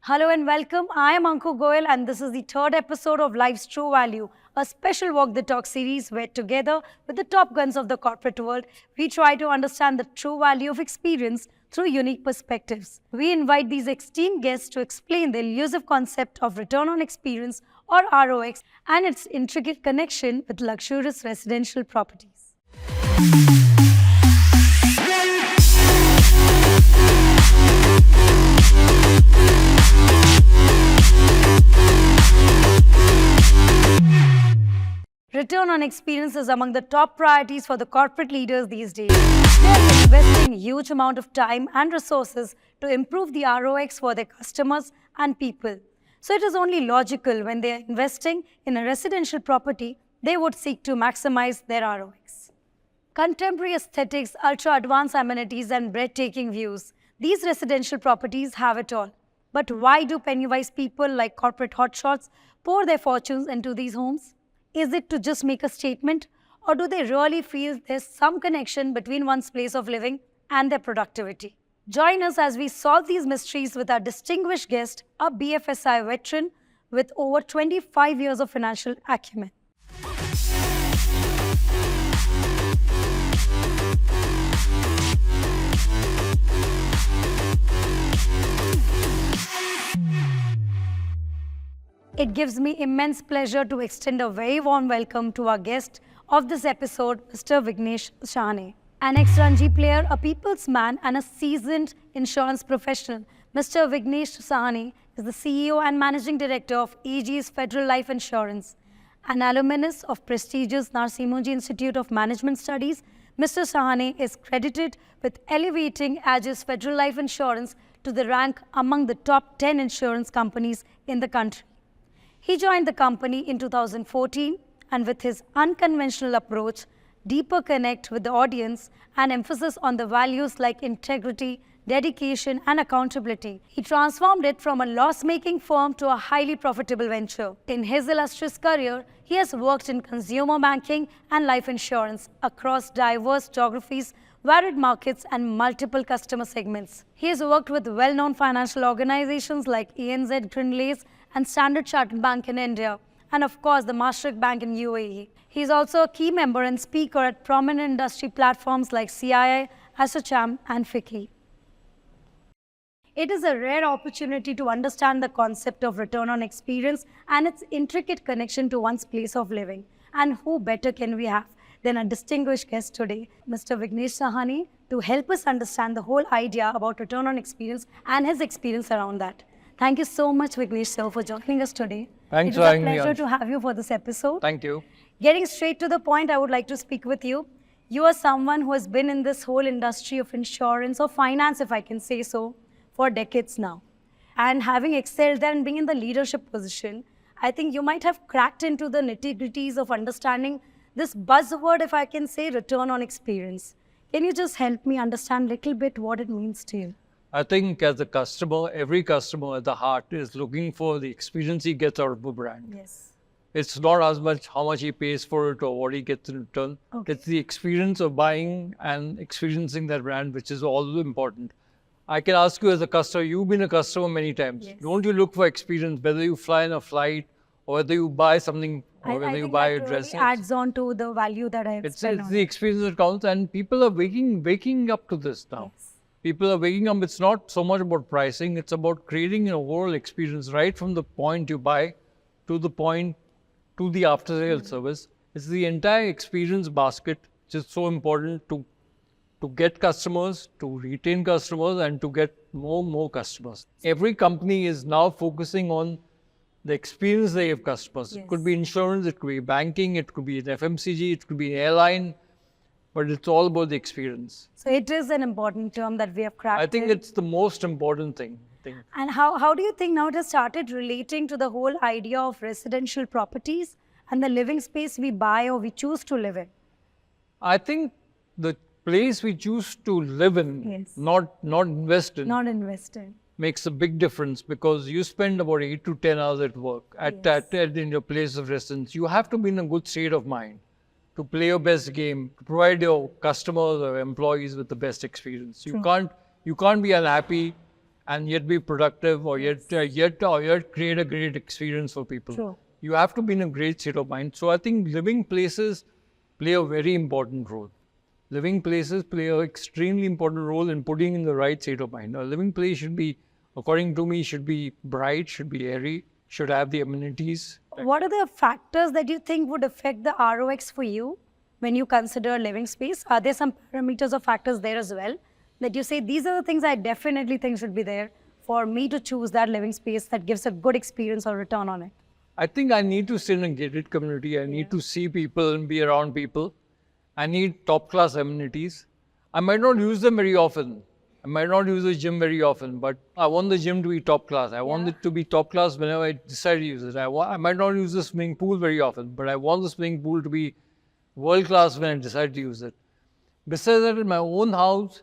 Hello and welcome. I am Anku Goyal and this is the third episode of Life's True Value, a special Walk the Talk series where together with the top guns of the corporate world, we try to understand the true value of experience through unique perspectives. We invite these esteemed guests to explain the elusive concept of return on experience or ROX and its intricate connection with luxurious residential properties. Return on experience is among the top priorities for the corporate leaders these days. They are investing a huge amount of time and resources to improve the ROX for their customers and people. So it is only logical when they are investing in a residential property, they would seek to maximize their ROX. Contemporary aesthetics, ultra-advanced amenities and breathtaking views. These residential properties have it all. But why do penny-wise people like corporate hotshots pour their fortunes into these homes? Is it to just make a statement, or do they really feel there's some connection between one's place of living and their productivity? Join us as we solve these mysteries with our distinguished guest, a BFSI veteran with over 25 years of financial acumen. It gives me immense pleasure to extend a very warm welcome to our guest of this episode, Mr. Vighnesh Shahane. An ex-Ranji player, a people's man, and a seasoned insurance professional, Mr. Vighnesh Shahane is the CEO and Managing Director of Ageas Federal Life Insurance. An alumnus of prestigious Narsimha Institute of Management Studies, Mr. Sahani is credited with elevating Ageas Federal Life Insurance to the rank among the top 10 insurance companies in the country. He joined the company in 2014 and with his unconventional approach, deeper connect with the audience and emphasis on the values like integrity, dedication and accountability, he transformed it from a loss-making firm to a highly profitable venture. In his illustrious career, he has worked in consumer banking and life insurance across diverse geographies, varied markets and multiple customer segments. He has worked with well-known financial organizations like ANZ Grindlays and Standard Chartered Bank in India, and of course the Mashreq Bank in UAE. He is also a key member and speaker at prominent industry platforms like CII, ASSOCHAM and FICCI. It is a rare opportunity to understand the concept of return on experience and its intricate connection to one's place of living. And who better can we have than a distinguished guest today, Mr. Vighnesh Shahane, to help us understand the whole idea about return on experience and his experience around that. Thank you so much, Vighnesh sir, for joining us today. Thanks for having me. It is a pleasure to have you for this episode. Thank you. Getting straight to the point, I would like to speak with you. You are someone who has been in this whole industry of insurance or finance, if I can say so, for decades now. And having excelled there and being in the leadership position, I think you might have cracked into the nitty-gritties of understanding this buzzword, if I can say, return on experience. Can you just help me understand a little bit what it means to you? I think as a customer, every customer at the heart is looking for the experience he gets out of a brand. Yes. It's not as much how much he pays for it or what he gets in return. Okay. It's the experience of buying and experiencing that brand, which is all important. I can ask you as a customer, you've been a customer many times. Yes. Don't you look for experience, whether you fly in a flight or whether you buy something or whether you buy a dress? It adds on to the value that I have spent on It's the experience that counts, and people are waking up to this now. Yes. People are waking up. It's not so much about pricing. It's about creating an overall experience right from the point you buy to the point to the after sales service. It's the entire experience basket which is so important to get customers, to retain customers and to get more customers. Every company is now focusing on the experience they give customers. Yes. It could be insurance, it could be banking, it could be an FMCG, it could be an airline, but it's all about the experience. So it is an important term that we have cracked. I think it's the most important thing. And how do you think now it has started relating to the whole idea of residential properties and the living space we buy or we choose to live in? I think the place we choose to live in, Yes. not invest in, Not invest in. makes a big difference, because you spend about 8 to 10 hours at work, in your place of residence. You have to be in a good state of mind to play your best game, to provide your customers or employees with the best experience. You can't be unhappy and yet be productive, or yet create a great experience for people. True. You have to be in a great state of mind. So I think living places play a very important role. Living places play an extremely important role in putting in the right state of mind. A living place should be, according to me, should be bright, should be airy, should have the amenities. What are the factors that you think would affect the ROX for you when you consider a living space? Are there some parameters or factors there as well that you say these are the things I definitely think should be there for me to choose that living space that gives a good experience or return on it? I think I need to stay in a gated community. I need to see people and be around people. I need top-class amenities. I might not use them very often. I might not use the gym very often, but I want the gym to be top-class. I want it to be top-class whenever I decide to use it. I might not use the swimming pool very often, but I want the swimming pool to be world-class when I decide to use it. Besides that, in my own house,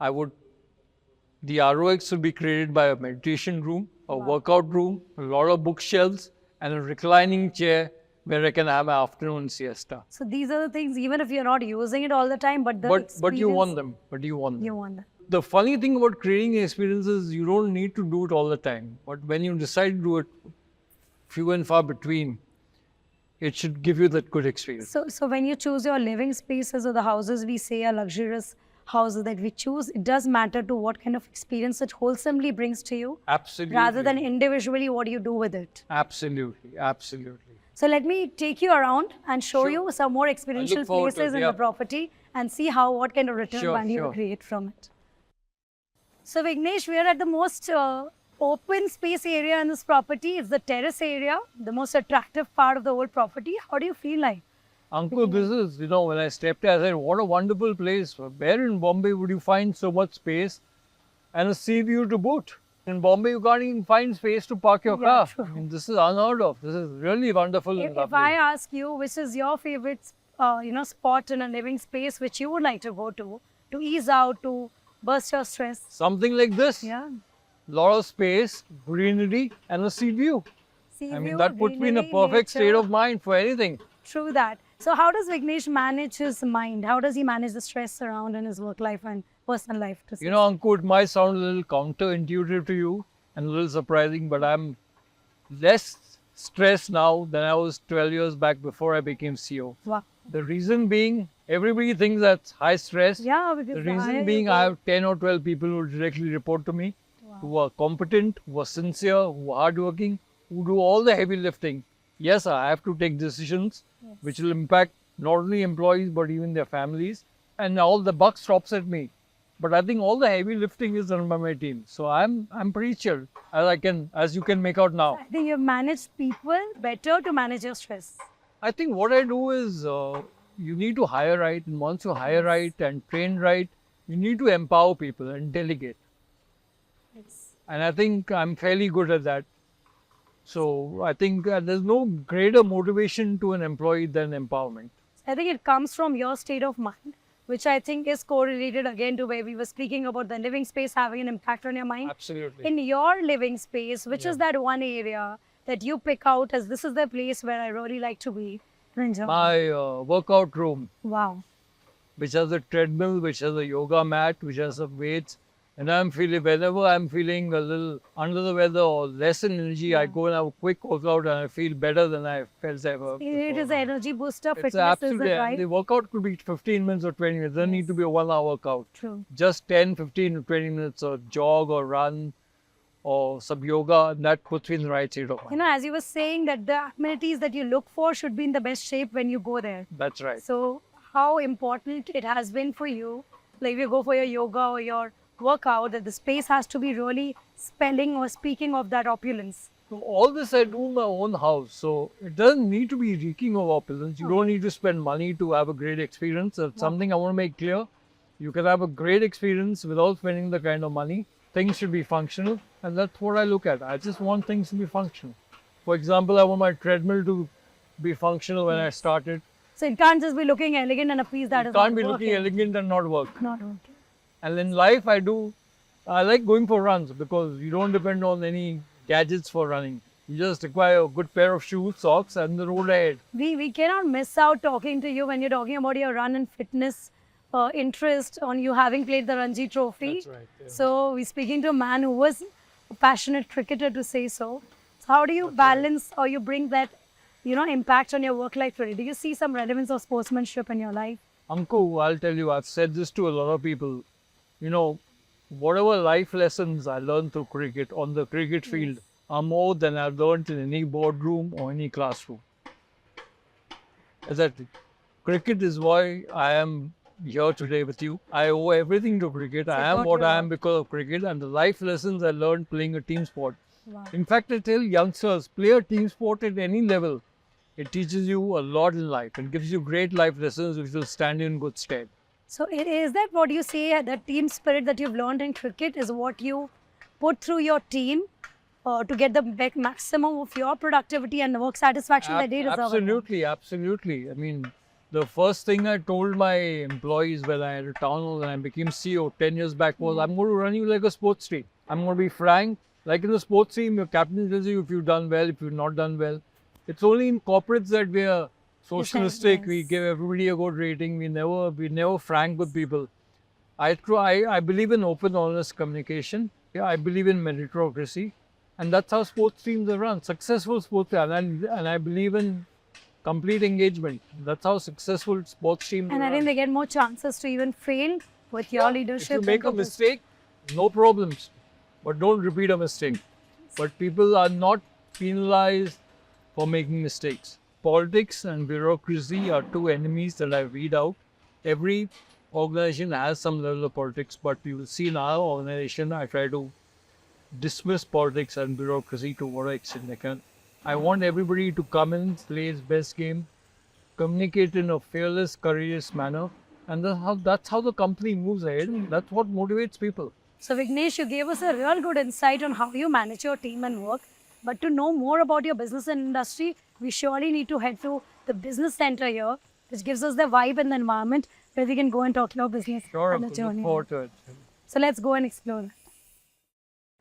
the ROX would be created by a meditation room, a workout room, a lot of bookshelves, and a reclining chair where I can have my afternoon siesta. So these are the things, even if you're not using it all the time, but the But you want them. But you want them. You want them. The funny thing about creating experiences is you don't need to do it all the time. But when you decide to do it, few and far between, it should give you that good experience. So when you choose your living spaces or the houses we say are luxurious houses that we choose, it does matter to what kind of experience it wholesomely brings to you. Absolutely. Rather than individually what you do with it. Absolutely. Absolutely. So let me take you around and show you some more experiential forward to places it, in the property and see what kind of return value you create from it. So Vighnesh, we are at the most open space area in this property. It's the terrace area, the most attractive part of the whole property. How do you feel like? Uncle, this is, when I stepped there, I said, what a wonderful place. Where in Bombay would you find so much space and a sea view to boot? In Bombay, you can't even find space to park your car. True. I mean, this is unheard of. This is really wonderful and lovely. If I ask you, which is your favorite, spot in a living space which you would like to go to ease out, to burst your stress? Something like this. Yeah. Lot of space, greenery, and a sea view. Sea I mean, view, that puts me in a greenery, perfect state nature. of mind for anything. True that. So how does Vighnesh manage his mind? How does he manage the stress around in his work life and personal life? Uncle, it might sound a little counterintuitive to you and a little surprising, but I'm less stressed now than I was 12 years back before I became CEO. Wow. The reason being, everybody thinks that's high stress. Yeah, because The reason being, I have 10 or 12 people who directly report to me, who are competent, who are sincere, who are hardworking, who do all the heavy lifting. Yes, I have to take decisions which will impact not only employees but even their families, and all the buck stops at me. But I think all the heavy lifting is done by my team. So I'm pretty chill, as you can make out now. I think you've managed people better to manage your stress. I think what I do is you need to hire right, and once you hire right and train right, you need to empower people and delegate. And I think I'm fairly good at that. So I think there's no greater motivation to an employee than empowerment. I think it comes from your state of mind, which I think is correlated again to where we were speaking about the living space having an impact on your mind. Absolutely. In your living space, which is that one area that you pick out as this is the place where I really like to be? My workout room. Wow. Which has a treadmill, which has a yoga mat, which has some weights. And whenever I'm feeling a little under the weather or less in energy, I go and have a quick workout and I feel better than I felt ever. It is an energy booster, fitness, absolutely, is it right? The workout could be 15 minutes or 20 minutes. It doesn't need to be a 1 hour workout. True. Just 10, 15 to 20 minutes or jog or run or some yoga, and that puts me in the right state of mind. As you were saying that the amenities that you look for should be in the best shape when you go there. That's right. So how important it has been for you, like if you go for your yoga or your workout, that the space has to be really spelling or speaking of that opulence. So all this I do in my own house, so it doesn't need to be reeking of opulence. You don't need to spend money to have a great experience. That's something I want to make clear. You can have a great experience without spending the kind of money. Things should be functional, and that's what I look at. I just want things to be functional. For example, I want my treadmill to be functional when I start it. So it can't just be looking elegant and a piece that is not Can't be working. looking elegant and not work. Not working. And in life, I like going for runs because you don't depend on any gadgets for running. You just require a good pair of shoes, socks, and the road ahead. We cannot miss out talking to you when you're talking about your run and fitness interest on you having played the Ranji Trophy. That's right, yeah. So we're speaking to a man who was a passionate cricketer, to say so. So how do you balance or you bring that, impact on your work life today? Do you see some relevance of sportsmanship in your life? Anku, I'll tell you, I've said this to a lot of people. Whatever life lessons I learned through cricket on the cricket field are more than I've learned in any boardroom or any classroom. Exactly. Cricket is why I am here today with you. I owe everything to cricket. I am what I am because of cricket and the life lessons I learned playing a team sport. Wow. In fact, I tell youngsters, play a team sport at any level. It teaches you a lot in life and gives you great life lessons which will stand you in good stead. So is that what you say, the team spirit that you've learned in cricket is what you put through your team to get the maximum of your productivity and work satisfaction that they deserve? Absolutely, absolutely. I mean, the first thing I told my employees when I had a town hall and I became CEO 10 years back was, I'm going to run you like a sports team. I'm going to be frank. Like in the sports team, your captain tells you if you've done well, if you've not done well. It's only in corporates that we are socialistic. Yes. We give everybody a good rating. We never frank with people. I believe in open, honest communication. Yeah, I believe in meritocracy. And that's how sports teams are run. Successful sports teams. And I believe in complete engagement. That's how successful sports teams are And I run. think they get more chances to even fail with your leadership. If you make a and to- mistake, no problems. But don't repeat a mistake. But people are not penalized for making mistakes. Politics and bureaucracy are two enemies that I weed out. Every organization has some level of politics, but you will see in our organization, I try to dismiss politics and bureaucracy to what extent I can. I want everybody to come in, play his best game, communicate in a fearless, courageous manner, and that's how the company moves ahead. That's what motivates people. So Vighnesh, you gave us a real good insight on how you manage your team and work. But to know more about your business and industry, we surely need to head to the business center here, which gives us the vibe and the environment where we can go and talk about business Sure, and the look journey. forward to it. So let's go and explore that.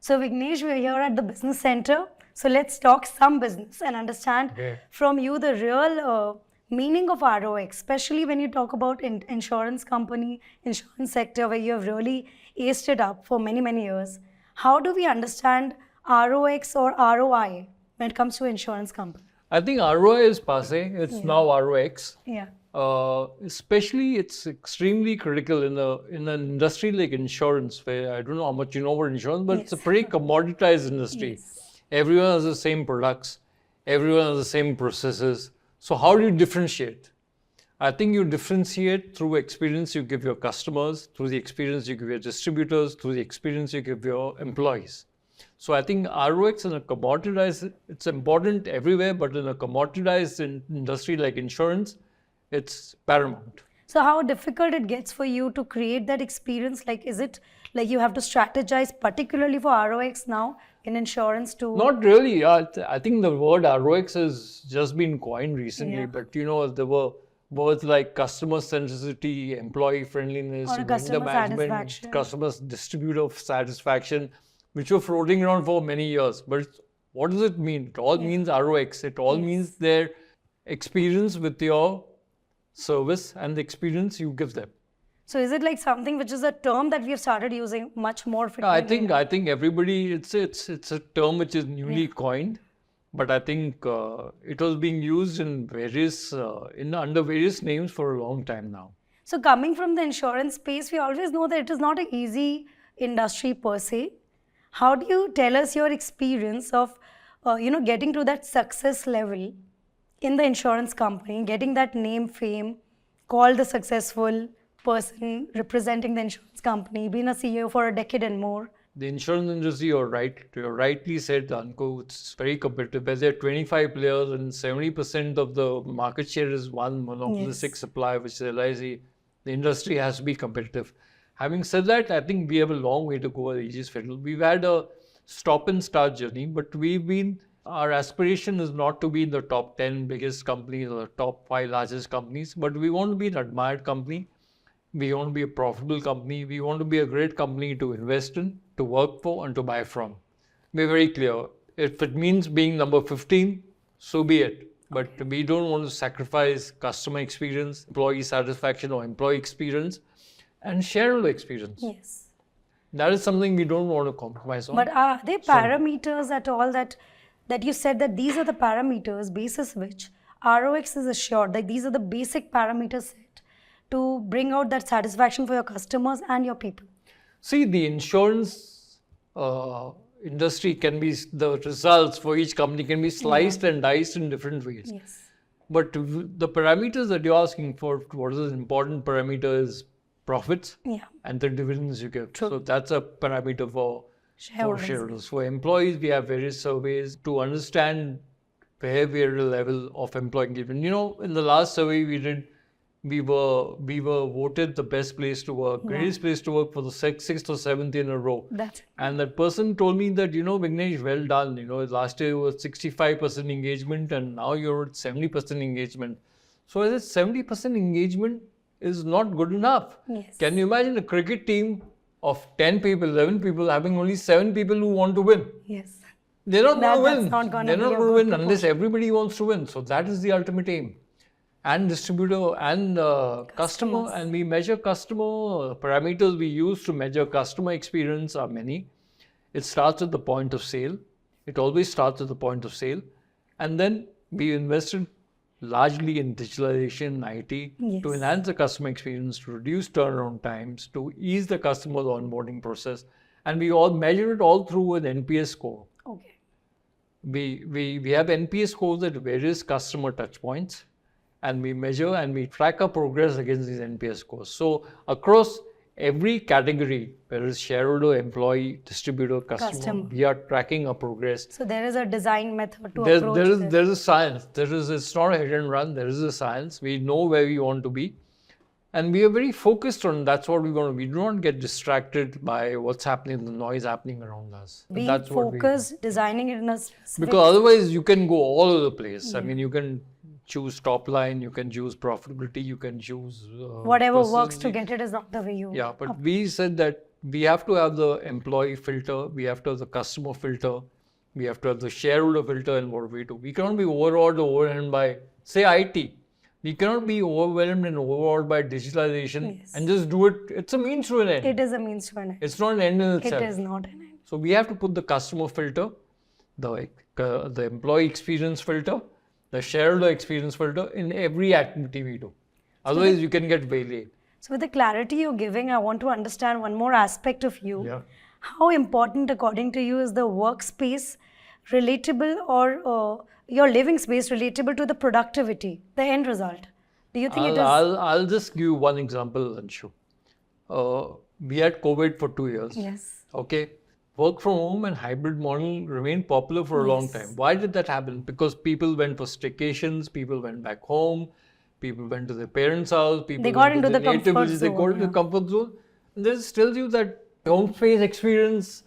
So Vighnesh, we're here at the business center. So let's talk some business and understand from you the real meaning of ROX, especially when you talk about insurance company, insurance sector, where you have really aced it up for many, many years. How do we understand ROX or ROI when it comes to insurance company? I think ROI is passé. It's now ROX. Yeah. Especially, it's extremely critical in an industry like insurance, where I don't know how much you know about insurance, but it's a pretty commoditized industry. Everyone has the same products. Everyone has the same processes. So how do you differentiate? I think you differentiate through experience you give your customers, through the experience you give your distributors, through the experience you give your employees. So I think ROX in a commoditized, it's important everywhere, but in a commoditized industry like insurance, it's paramount. So how difficult it gets for you to create that experience? Like, is it like you have to strategize particularly for ROX now in insurance to... Not really. I think the word ROX has just been coined recently, but there were words like customer centricity, employee friendliness, Or customer satisfaction. customer distributor satisfaction, which were floating around for many years. But what does it mean? It all means ROX. It all means their experience with your service and the experience you give them. So is it like something which is a term that we have started using much more frequently? I think everybody, it's a term which is newly coined, but I think it was being used in under various names for a long time now. So coming from the insurance space, we always know that it is not an easy industry per se. How do you tell us your experience of, getting to that success level in the insurance company, getting that name, fame, called the successful person representing the insurance company, being a CEO for a decade and more? The insurance industry, you're rightly said, Anko, it's very competitive. As there are 25 players and 70% of the market share is one monopolistic supplier, which is LIC. The industry has to be competitive. Having said that, I think we have a long way to go at Ageas Federal. We've had a stop and start journey, but our aspiration is not to be in the top 10 biggest companies or the top 5 largest companies, but we want to be an admired company. We want to be a profitable company. We want to be a great company to invest in, to work for, and to buy from. We're very clear. If it means being number 15, so be it. But we don't want to sacrifice customer experience, employee satisfaction, or employee experience and shareholder experience. Yes. That is something we don't want to compromise on. But are there parameters at all that you said that these are the parameters basis which ROX is assured, that these are the basic parameters set to bring out that satisfaction for your customers and your people? See, the insurance industry can be, the results for each company can be sliced and diced in different ways. Yes. But the parameters that you're asking for, what is an important parameter is profits and the dividends you get. So that's a parameter for shareholders. For employees, we have various surveys to understand behavioral level of employee engagement. You know, in the last survey we did, we were voted the best place to work, greatest place to work for the sixth or seventh in a row. And that person told me that, you know, Vighnesh, well done. You know, last year was 65% engagement and now you're at 70% engagement. So I said 70% engagement is not good enough. Yes. Can you imagine a cricket team of 10 people, 11 people having only 7 people who want to win? Yes. They're not going to win. They're not going to win unless everybody wants to win. So that is the ultimate aim. And distributor and customer, and we measure customer parameters we use to measure customer experience are many. It starts at the point of sale. It always starts at the point of sale. And then we invested largely in digitalization, IT, to enhance the customer experience, to reduce turnaround times, to ease the customer's onboarding process. And we all measure it all through an NPS score. Okay. We have NPS scores at various customer touch points. And we measure and we track our progress against these NPS scores. So across every category, whether it's shareholder, employee, distributor, customer, we are tracking our progress. So there is a design method to approach this. There is a science. It's not a hit and run. There is a science. We know where we want to be. And we are very focused on that's what we want to be. We do not get distracted by what's happening, the noise happening around us. Being focused, designing it in a specific... Because otherwise you can go all over the place. I mean, you can choose top line, you can choose profitability, you can choose... whatever works to get it is not the way you... Yeah, but we said that we have to have the employee filter, we have to have the customer filter, we have to have the shareholder filter in what we do. We cannot be overwhelmed by, say, IT. We cannot be overwhelmed and overawed by digitalization and just do it. It's a means to an end. It is a means to an end. It's not an end in itself. It is not an end. So we have to put the customer filter, the employee experience filter, the shareholder experience filter in every activity we do. Otherwise, you can get waylaid. So with the clarity you're giving, I want to understand one more aspect of you. Yeah. How important, according to you, is the workspace relatable or your living space relatable to the productivity, the end result? Do you think it is? I'll just give you one example, Anshu. We had COVID for 2 years. Yes. Okay. Work from home and hybrid model remained popular for a long time. Why did that happen? Because people went for staycations, people went back home, people went to their parents' house, people they got went into to the native comfort villages, zone. They got into the comfort zone. And this tells you that home space experience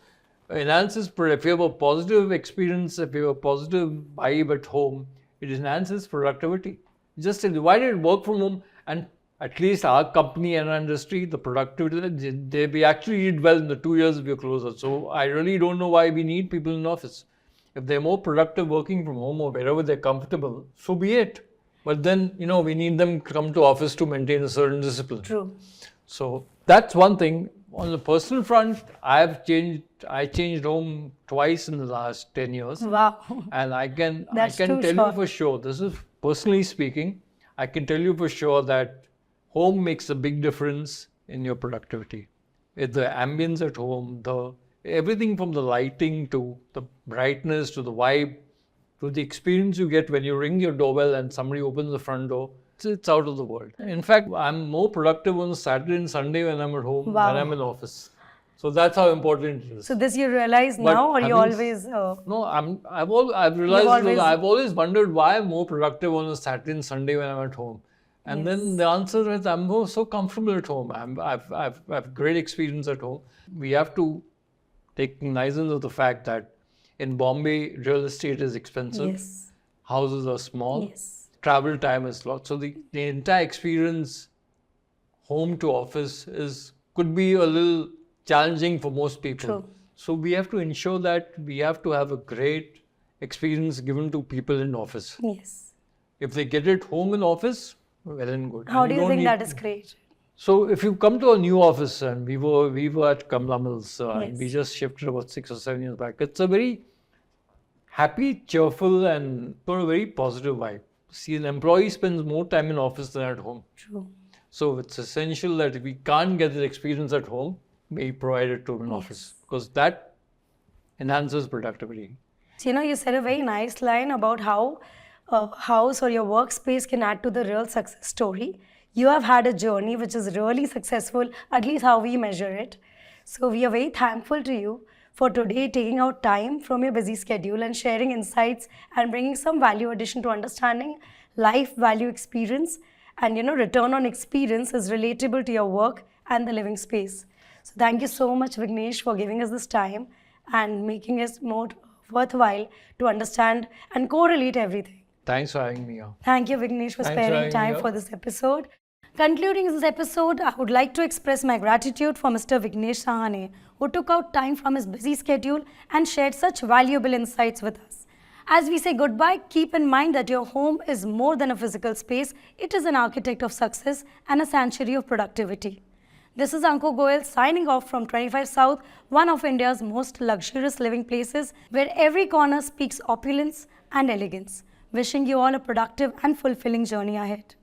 enhances, if you have a positive experience, if you have a positive vibe at home, it enhances productivity. Just tell you, why did it work from home? And at least our company and our industry, the productivity, we actually did well in the 2 years we were closer. So I really don't know why we need people in office. If they're more productive working from home or wherever they're comfortable, so be it. But then, you know, we need them to come to office to maintain a certain discipline. True. So that's one thing. On the personal front, I changed home twice in the last 10 years. Wow. And I can tell you for sure, this is personally speaking, I can tell you for sure that home makes a big difference in your productivity. The ambience at home, everything from the lighting to the brightness to the vibe to the experience you get when you ring your doorbell and somebody opens the front door, it's out of the world. In fact, I'm more productive on Saturday and Sunday when I'm at home than I'm in office. So that's how important it is. So this you realize now, or you always? No, I've realized I've always wondered why I'm more productive on a Saturday and Sunday when I'm at home. And then the answer is I'm so comfortable at home. I've great experience at home. We have to take cognizance of the fact that in Bombay, real estate is expensive. Yes. Houses are small. Yes. Travel time is lot. So the entire experience, home to office, could be a little challenging for most people. True. So we have to ensure that we have to have a great experience given to people in office. Yes. If they get it home in office, well and good. How do you think that is great? So if you come to a new office, and we were at Kamla Mills, and we Yes. just shifted about 6 or 7 years back. It's a very happy, cheerful, and got a very positive vibe. See, an employee spends more time in office than at home. True. So it's essential that if we can't get the experience at home, we provide it to an office, because that enhances productivity. So, you said a very nice line about how a house or your workspace can add to the real success story. You have had a journey which is really successful, at least how we measure it. So, we are very thankful to you for today taking out time from your busy schedule and sharing insights and bringing some value addition to understanding life value experience. And return on experience is relatable to your work and the living space. So, thank you so much, Vighnesh, for giving us this time and making us more worthwhile to understand and correlate everything. Thanks for having me here. Thank you, Vighnesh, for Thanks for sparing having me time here. for this episode. Concluding this episode, I would like to express my gratitude for Mr. Vighnesh Shahane, who took out time from his busy schedule and shared such valuable insights with us. As we say goodbye, keep in mind that your home is more than a physical space. It is an architect of success and a sanctuary of productivity. This is Anko Goel signing off from 25 South, one of India's most luxurious living places, where every corner speaks opulence and elegance. Wishing you all a productive and fulfilling journey ahead.